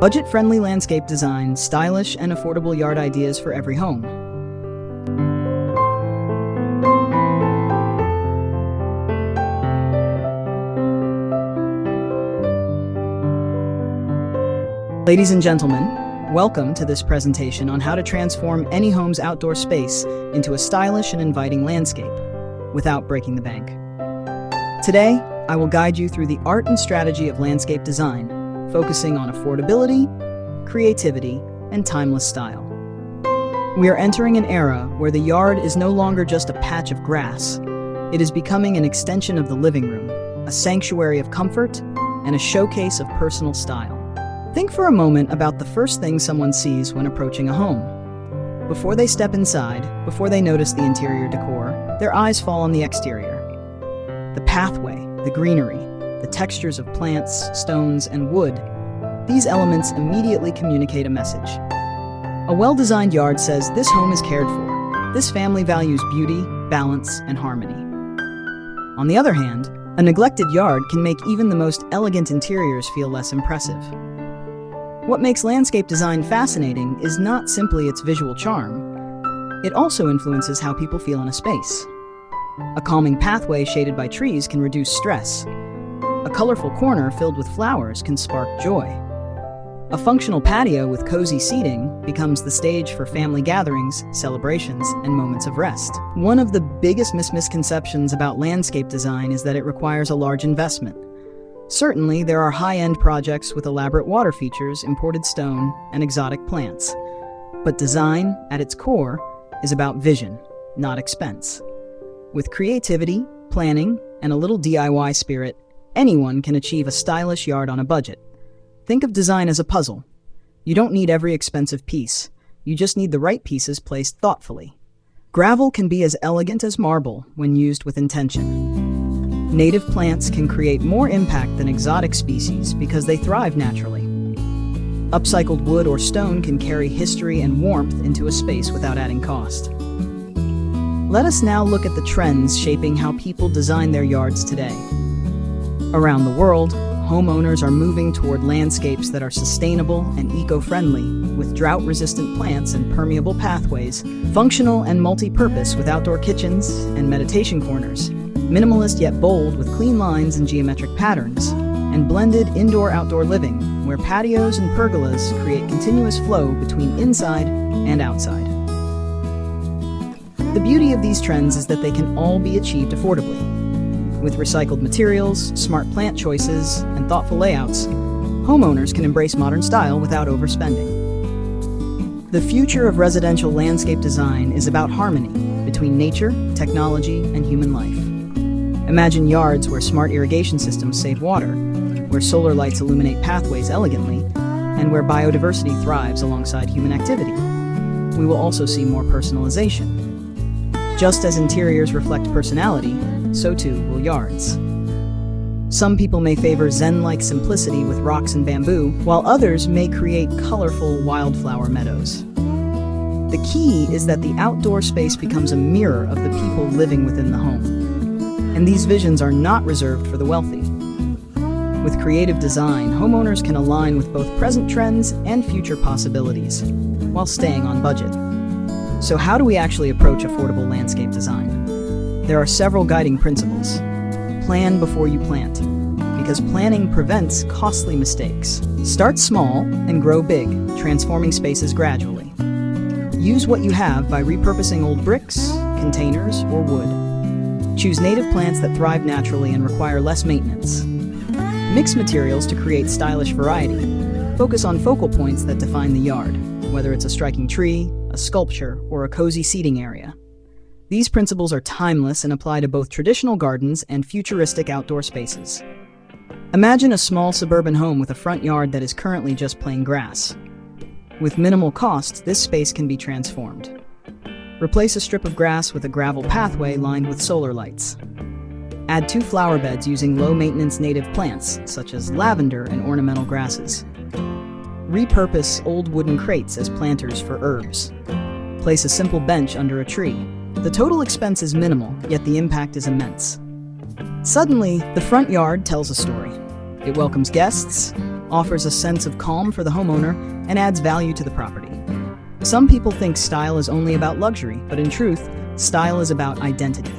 Budget-friendly landscape design, stylish and affordable yard ideas for every home. Ladies and gentlemen, welcome to this presentation on how to transform any home's outdoor space into a stylish and inviting landscape without breaking the bank. Today, I will guide you through the art and strategy of landscape design, focusing on affordability, creativity, and timeless style. We are entering an era where the yard is no longer just a patch of grass. It is becoming an extension of the living room, a sanctuary of comfort, and a showcase of personal style. Think for a moment about the first thing someone sees when approaching a home. Before they step inside, before they notice the interior decor, their eyes fall on the exterior. The pathway, the greenery, the textures of plants, stones, and wood, these elements immediately communicate a message. A well-designed yard says this home is cared for. This family values beauty, balance, and harmony. On the other hand, a neglected yard can make even the most elegant interiors feel less impressive. What makes landscape design fascinating is not simply its visual charm. It also influences how people feel in a space. A calming pathway shaded by trees can reduce stress. A colorful corner filled with flowers can spark joy. A functional patio with cozy seating becomes the stage for family gatherings, celebrations, and moments of rest. One of the biggest misconceptions about landscape design is that it requires a large investment. Certainly, there are high-end projects with elaborate water features, imported stone, and exotic plants. But design, at its core, is about vision, not expense. With creativity, planning, and a little DIY spirit, anyone can achieve a stylish yard on a budget. Think of design as a puzzle. You don't need every expensive piece. You just need the right pieces placed thoughtfully. Gravel can be as elegant as marble when used with intention. Native plants can create more impact than exotic species because they thrive naturally. Upcycled wood or stone can carry history and warmth into a space without adding cost. Let us now look at the trends shaping how people design their yards today. Around the world, homeowners are moving toward landscapes that are sustainable and eco-friendly, with drought-resistant plants and permeable pathways, functional and multi-purpose with outdoor kitchens and meditation corners, minimalist yet bold with clean lines and geometric patterns, and blended indoor-outdoor living, where patios and pergolas create continuous flow between inside and outside. The beauty of these trends is that they can all be achieved affordably. With recycled materials, smart plant choices, and thoughtful layouts, homeowners can embrace modern style without overspending. The future of residential landscape design is about harmony between nature, technology, and human life. Imagine yards where smart irrigation systems save water, where solar lights illuminate pathways elegantly, and where biodiversity thrives alongside human activity. We will also see more personalization. Just as interiors reflect personality, so too will yards. Some people may favor Zen-like simplicity with rocks and bamboo, while others may create colorful wildflower meadows. The key is that the outdoor space becomes a mirror of the people living within the home. And these visions are not reserved for the wealthy. With creative design, homeowners can align with both present trends and future possibilities, while staying on budget. So how do we actually approach affordable landscape design? There are several guiding principles. Plan before you plant, because planning prevents costly mistakes. Start small and grow big, transforming spaces gradually. Use what you have by repurposing old bricks, containers, or wood. Choose native plants that thrive naturally and require less maintenance. Mix materials to create stylish variety. Focus on focal points that define the yard, whether it's a striking tree, a sculpture, or a cozy seating area. These principles are timeless and apply to both traditional gardens and futuristic outdoor spaces. Imagine a small suburban home with a front yard that is currently just plain grass. With minimal cost, this space can be transformed. Replace a strip of grass with a gravel pathway lined with solar lights. Add 2 flower beds using low-maintenance native plants, such as lavender and ornamental grasses. Repurpose old wooden crates as planters for herbs. Place a simple bench under a tree. The total expense is minimal, yet the impact is immense. Suddenly, the front yard tells a story. It welcomes guests, offers a sense of calm for the homeowner, and adds value to the property. Some people think style is only about luxury, but in truth, style is about identity.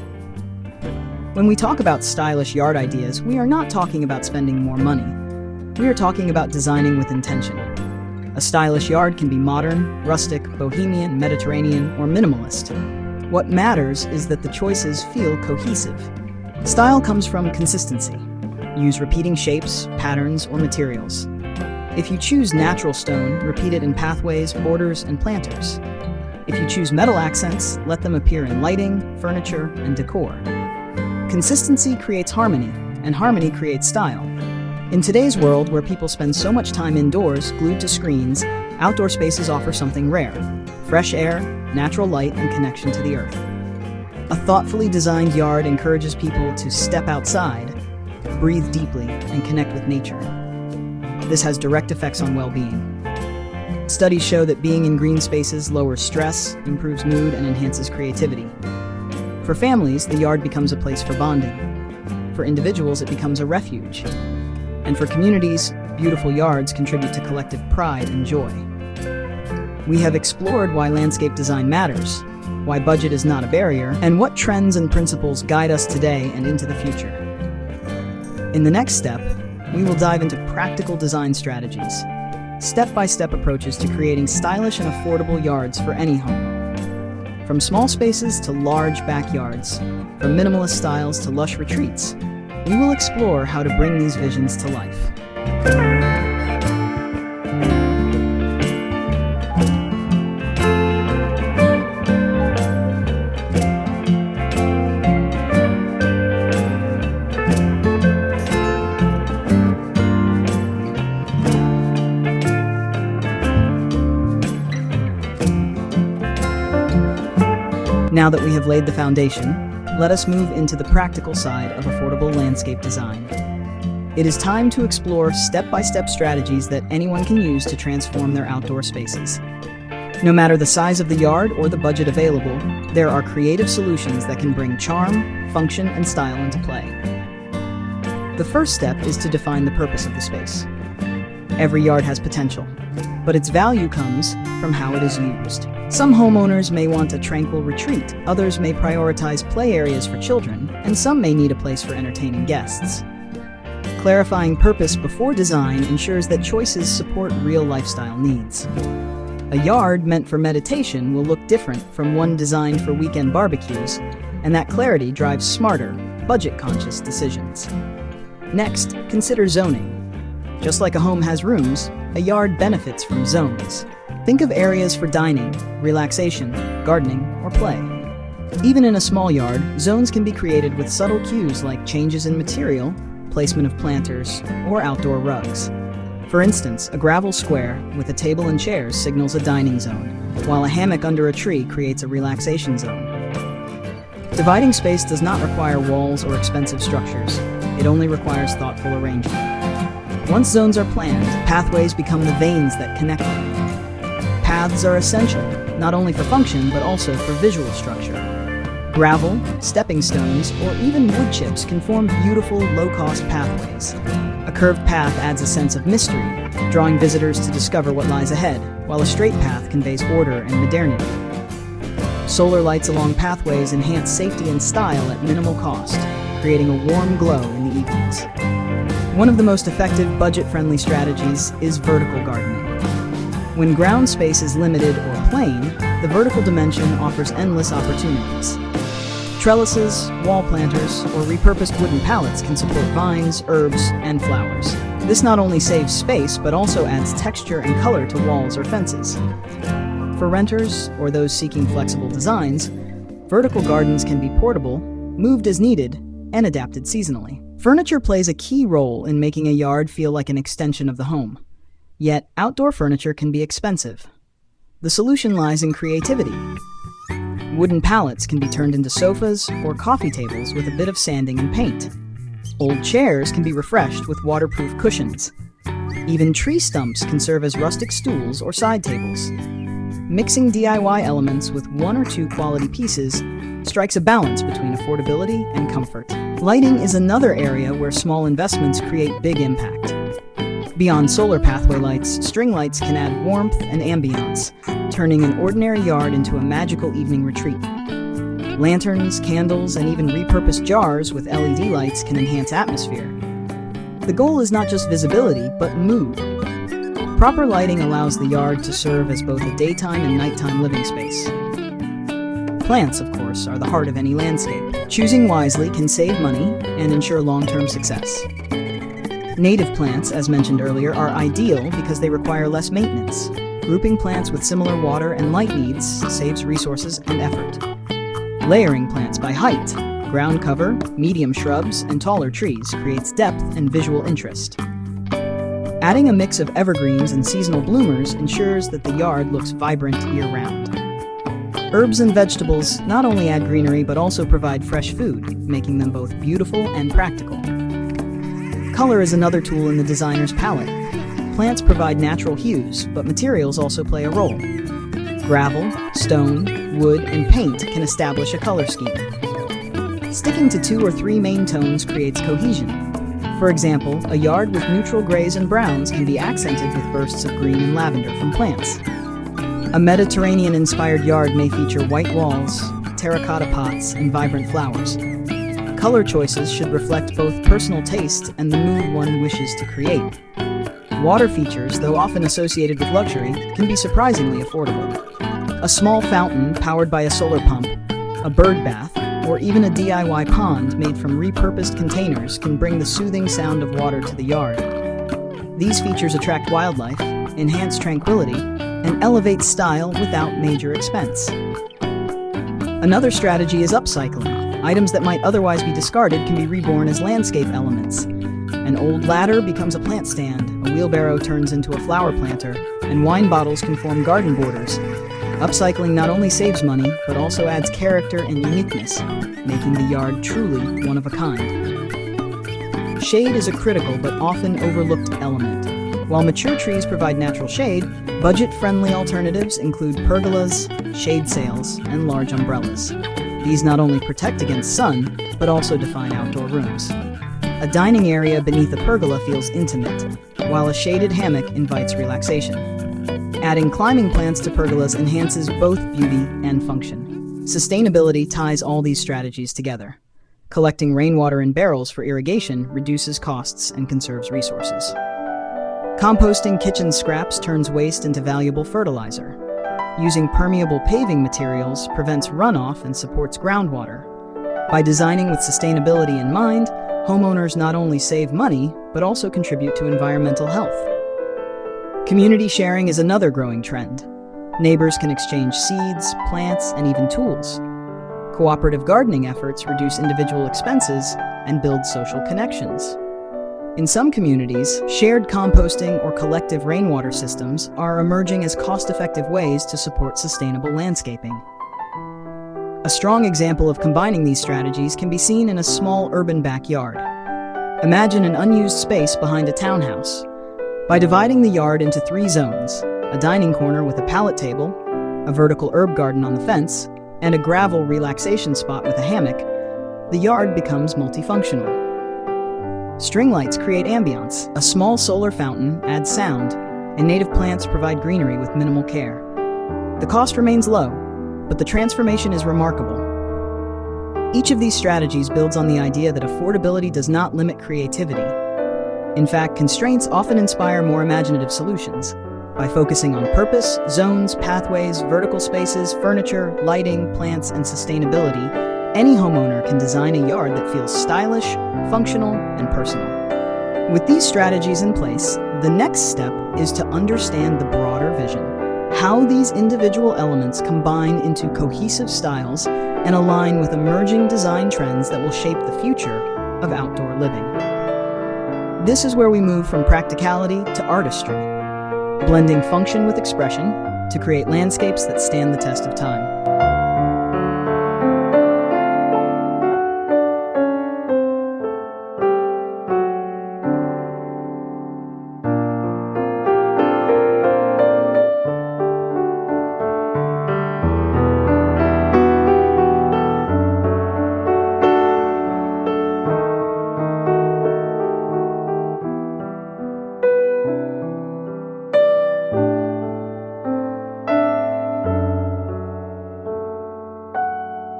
When we talk about stylish yard ideas, we are not talking about spending more money. We are talking about designing with intention. A stylish yard can be modern, rustic, bohemian, Mediterranean, or minimalist. What matters is that the choices feel cohesive. Style comes from consistency. Use repeating shapes, patterns, or materials. If you choose natural stone, repeat it in pathways, borders, and planters. If you choose metal accents, let them appear in lighting, furniture, and decor. Consistency creates harmony, and harmony creates style. In today's world, where people spend so much time indoors, glued to screens, outdoor spaces offer something rare: fresh air, natural light, and connection to the earth. A thoughtfully designed yard encourages people to step outside, breathe deeply, and connect with nature. This has direct effects on well-being. Studies show that being in green spaces lowers stress, improves mood, and enhances creativity. For families, the yard becomes a place for bonding. For individuals, it becomes a refuge. And for communities, beautiful yards contribute to collective pride and joy. We have explored why landscape design matters, why budget is not a barrier, and what trends and principles guide us today and into the future. In the next step, we will dive into practical design strategies, step-by-step approaches to creating stylish and affordable yards for any home. From small spaces to large backyards, from minimalist styles to lush retreats, we will explore how to bring these visions to life. Now that we have laid the foundation, let us move into the practical side of affordable landscape design. It is time to explore step-by-step strategies that anyone can use to transform their outdoor spaces. No matter the size of the yard or the budget available, there are creative solutions that can bring charm, function, and style into play. The first step is to define the purpose of the space. Every yard has potential, but its value comes from how it is used. Some homeowners may want a tranquil retreat, others may prioritize play areas for children, and some may need a place for entertaining guests. Clarifying purpose before design ensures that choices support real lifestyle needs. A yard meant for meditation will look different from one designed for weekend barbecues, and that clarity drives smarter, budget-conscious decisions. Next, consider zoning. Just like a home has rooms, a yard benefits from zones. Think of areas for dining, relaxation, gardening, or play. Even in a small yard, zones can be created with subtle cues like changes in material, placement of planters, or outdoor rugs. For instance, a gravel square with a table and chairs signals a dining zone, while a hammock under a tree creates a relaxation zone. Dividing space does not require walls or expensive structures. It only requires thoughtful arrangement. Once zones are planned, pathways become the veins that connect them. Paths are essential, not only for function, but also for visual structure. Gravel, stepping stones, or even wood chips can form beautiful, low-cost pathways. A curved path adds a sense of mystery, drawing visitors to discover what lies ahead, while a straight path conveys order and modernity. Solar lights along pathways enhance safety and style at minimal cost, creating a warm glow in the evenings. One of the most effective budget-friendly strategies is vertical gardening. When ground space is limited or plain, the vertical dimension offers endless opportunities. Trellises, wall planters, or repurposed wooden pallets can support vines, herbs, and flowers. This not only saves space, but also adds texture and color to walls or fences. For renters, or those seeking flexible designs, vertical gardens can be portable, moved as needed, and adapted seasonally. Furniture plays a key role in making a yard feel like an extension of the home. Yet, outdoor furniture can be expensive. The solution lies in creativity. Wooden pallets can be turned into sofas or coffee tables with a bit of sanding and paint. Old chairs can be refreshed with waterproof cushions. Even tree stumps can serve as rustic stools or side tables. Mixing DIY elements with one or two quality pieces strikes a balance between affordability and comfort. Lighting is another area where small investments create big impact. Beyond solar pathway lights, string lights can add warmth and ambiance, turning an ordinary yard into a magical evening retreat. Lanterns, candles, and even repurposed jars with LED lights can enhance atmosphere. The goal is not just visibility, but mood. Proper lighting allows the yard to serve as both a daytime and nighttime living space. Plants, of course, are the heart of any landscape. Choosing wisely can save money and ensure long-term success. Native plants, as mentioned earlier, are ideal because they require less maintenance. Grouping plants with similar water and light needs saves resources and effort. Layering plants by height, ground cover, medium shrubs, and taller trees creates depth and visual interest. Adding a mix of evergreens and seasonal bloomers ensures that the yard looks vibrant year-round. Herbs and vegetables not only add greenery but also provide fresh food, making them both beautiful and practical. Color is another tool in the designer's palette. Plants provide natural hues, but materials also play a role. Gravel, stone, wood, and paint can establish a color scheme. Sticking to 2 or 3 main tones creates cohesion. For example, a yard with neutral grays and browns can be accented with bursts of green and lavender from plants. A Mediterranean-inspired yard may feature white walls, terracotta pots, and vibrant flowers. Color choices should reflect both personal taste and the mood one wishes to create. Water features, though often associated with luxury, can be surprisingly affordable. A small fountain powered by a solar pump, a bird bath, or even a DIY pond made from repurposed containers can bring the soothing sound of water to the yard. These features attract wildlife, enhance tranquility, and elevate style without major expense. Another strategy is upcycling. Items that might otherwise be discarded can be reborn as landscape elements. An old ladder becomes a plant stand, a wheelbarrow turns into a flower planter, and wine bottles can form garden borders. Upcycling not only saves money, but also adds character and uniqueness, making the yard truly one of a kind. Shade is a critical but often overlooked element. While mature trees provide natural shade, budget-friendly alternatives include pergolas, shade sails, and large umbrellas. These not only protect against sun, but also define outdoor rooms. A dining area beneath a pergola feels intimate, while a shaded hammock invites relaxation. Adding climbing plants to pergolas enhances both beauty and function. Sustainability ties all these strategies together. Collecting rainwater in barrels for irrigation reduces costs and conserves resources. Composting kitchen scraps turns waste into valuable fertilizer. Using permeable paving materials prevents runoff and supports groundwater. By designing with sustainability in mind, homeowners not only save money, but also contribute to environmental health. Community sharing is another growing trend. Neighbors can exchange seeds, plants, and even tools. Cooperative gardening efforts reduce individual expenses and build social connections. In some communities, shared composting or collective rainwater systems are emerging as cost-effective ways to support sustainable landscaping. A strong example of combining these strategies can be seen in a small urban backyard. Imagine an unused space behind a townhouse. By dividing the yard into 3 zones, a dining corner with a pallet table, a vertical herb garden on the fence, and a gravel relaxation spot with a hammock, the yard becomes multifunctional. String lights create ambiance, a small solar fountain adds sound, and native plants provide greenery with minimal care. The cost remains low, but the transformation is remarkable. Each of these strategies builds on the idea that affordability does not limit creativity. In fact, constraints often inspire more imaginative solutions. By focusing on purpose, zones, pathways, vertical spaces, furniture, lighting, plants, and sustainability, any homeowner can design a yard that feels stylish, functional, and personal. With these strategies in place, the next step is to understand the broader vision, how these individual elements combine into cohesive styles and align with emerging design trends that will shape the future of outdoor living. This is where we move from practicality to artistry, blending function with expression to create landscapes that stand the test of time.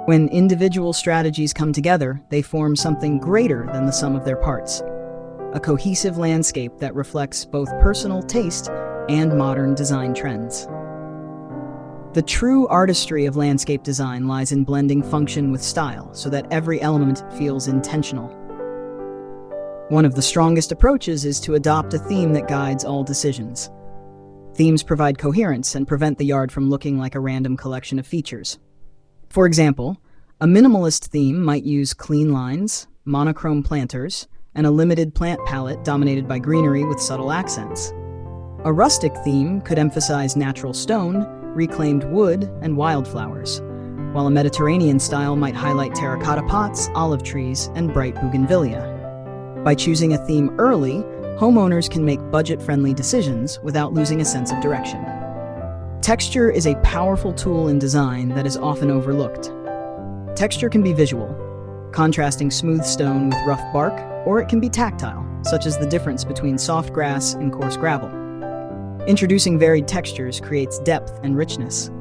When individual strategies come together, they form something greater than the sum of their parts. A cohesive landscape that reflects both personal taste and modern design trends. The true artistry of landscape design lies in blending function with style so that every element feels intentional. One of the strongest approaches is to adopt a theme that guides all decisions. Themes provide coherence and prevent the yard from looking like a random collection of features. For example, a minimalist theme might use clean lines, monochrome planters, and a limited plant palette dominated by greenery with subtle accents. A rustic theme could emphasize natural stone, reclaimed wood, and wildflowers, while a Mediterranean style might highlight terracotta pots, olive trees, and bright bougainvillea. By choosing a theme early, homeowners can make budget-friendly decisions without losing a sense of direction. Texture is a powerful tool in design that is often overlooked. Texture can be visual, contrasting smooth stone with rough bark, or it can be tactile, such as the difference between soft grass and coarse gravel. Introducing varied textures creates depth and richness.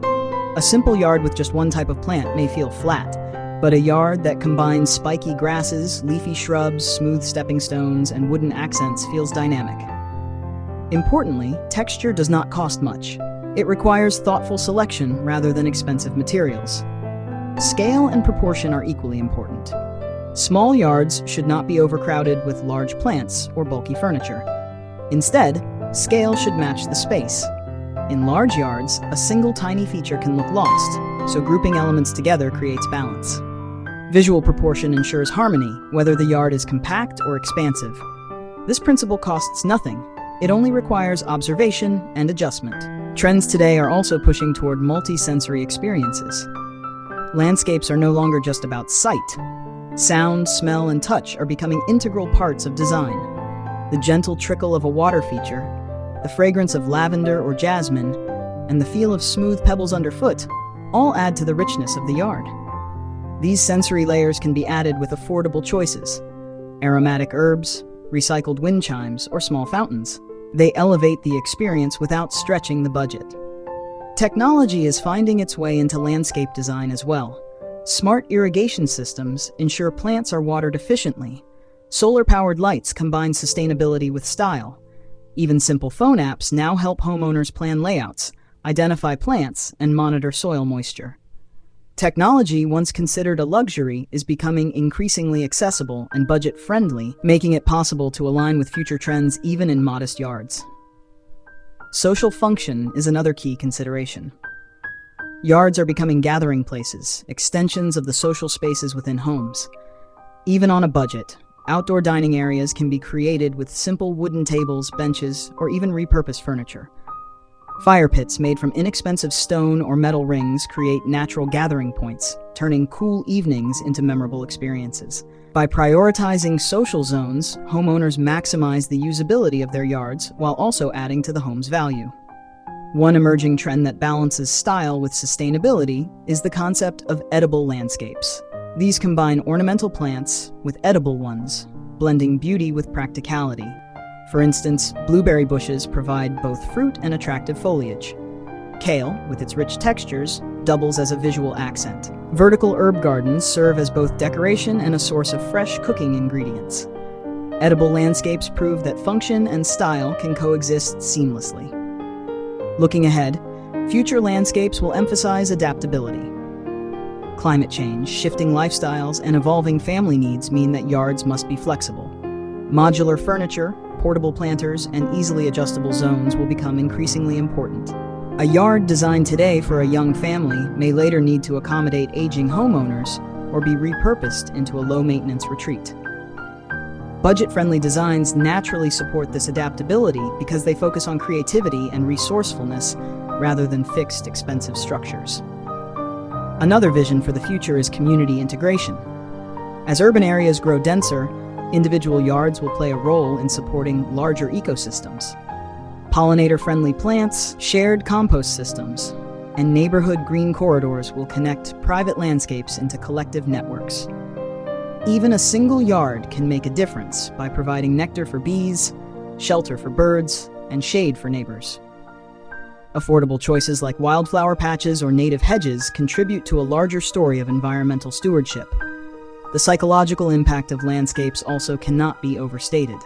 A simple yard with just one type of plant may feel flat, but a yard that combines spiky grasses, leafy shrubs, smooth stepping stones, and wooden accents feels dynamic. Importantly, texture does not cost much. It requires thoughtful selection rather than expensive materials. Scale and proportion are equally important. Small yards should not be overcrowded with large plants or bulky furniture. Instead, scale should match the space. In large yards, a single tiny feature can look lost, so grouping elements together creates balance. Visual proportion ensures harmony, whether the yard is compact or expansive. This principle costs nothing. It only requires observation and adjustment. Trends today are also pushing toward multi-sensory experiences. Landscapes are no longer just about sight. Sound, smell, and touch are becoming integral parts of design. The gentle trickle of a water feature, the fragrance of lavender or jasmine, and the feel of smooth pebbles underfoot all add to the richness of the yard. These sensory layers can be added with affordable choices: aromatic herbs, recycled wind chimes, or small fountains. They elevate the experience without stretching the budget. Technology is finding its way into landscape design as well. Smart irrigation systems ensure plants are watered efficiently. Solar-powered lights combine sustainability with style. Even simple phone apps now help homeowners plan layouts, identify plants, and monitor soil moisture. Technology, once considered a luxury, is becoming increasingly accessible and budget-friendly, making it possible to align with future trends even in modest yards. Social function is another key consideration. Yards are becoming gathering places, extensions of the social spaces within homes. Even on a budget, outdoor dining areas can be created with simple wooden tables, benches, or even repurposed furniture. Fire pits made from inexpensive stone or metal rings create natural gathering points, turning cool evenings into memorable experiences. By prioritizing social zones, homeowners maximize the usability of their yards while also adding to the home's value. One emerging trend that balances style with sustainability is the concept of edible landscapes. These combine ornamental plants with edible ones, blending beauty with practicality. For instance, blueberry bushes provide both fruit and attractive foliage. Kale, with its rich textures, doubles as a visual accent. Vertical herb gardens serve as both decoration and a source of fresh cooking ingredients. Edible landscapes prove that function and style can coexist seamlessly. Looking ahead, future landscapes will emphasize adaptability. Climate change, shifting lifestyles, and evolving family needs mean that yards must be flexible. Modular furniture, portable planters, and easily adjustable zones will become increasingly important. A yard designed today for a young family may later need to accommodate aging homeowners or be repurposed into a low-maintenance retreat. Budget-friendly designs naturally support this adaptability because they focus on creativity and resourcefulness rather than fixed, expensive structures. Another vision for the future is community integration. As urban areas grow denser, individual yards will play a role in supporting larger ecosystems. Pollinator-friendly plants, shared compost systems, and neighborhood green corridors will connect private landscapes into collective networks. Even a single yard can make a difference by providing nectar for bees, shelter for birds, and shade for neighbors. Affordable choices like wildflower patches or native hedges contribute to a larger story of environmental stewardship. The psychological impact of landscapes also cannot be overstated.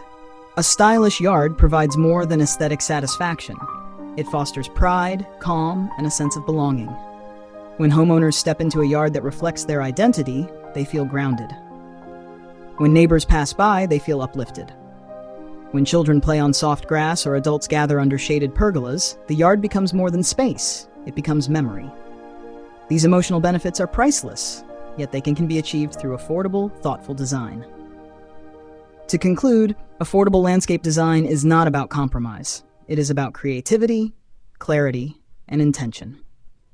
A stylish yard provides more than aesthetic satisfaction. It fosters pride, calm, and a sense of belonging. When homeowners step into a yard that reflects their identity, they feel grounded. When neighbors pass by, they feel uplifted. When children play on soft grass or adults gather under shaded pergolas, the yard becomes more than space, it becomes memory. These emotional benefits are priceless, yet they can be achieved through affordable, thoughtful design. To conclude, affordable landscape design is not about compromise. It is about creativity, clarity, and intention.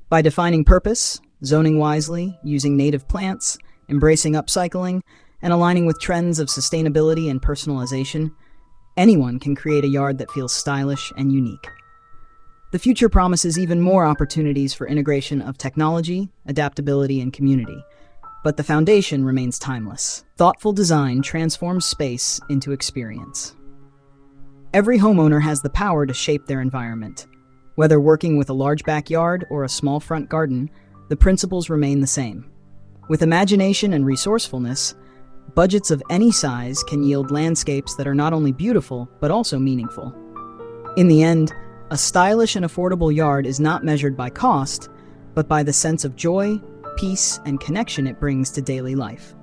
By defining purpose, zoning wisely, using native plants, embracing upcycling, and aligning with trends of sustainability and personalization, anyone can create a yard that feels stylish and unique. The future promises even more opportunities for integration of technology, adaptability, and community, but the foundation remains timeless. Thoughtful design transforms space into experience. Every homeowner has the power to shape their environment. Whether working with a large backyard or a small front garden, the principles remain the same. With imagination and resourcefulness, budgets of any size can yield landscapes that are not only beautiful, but also meaningful. In the end, a stylish and affordable yard is not measured by cost, but by the sense of joy, peace, and connection it brings to daily life.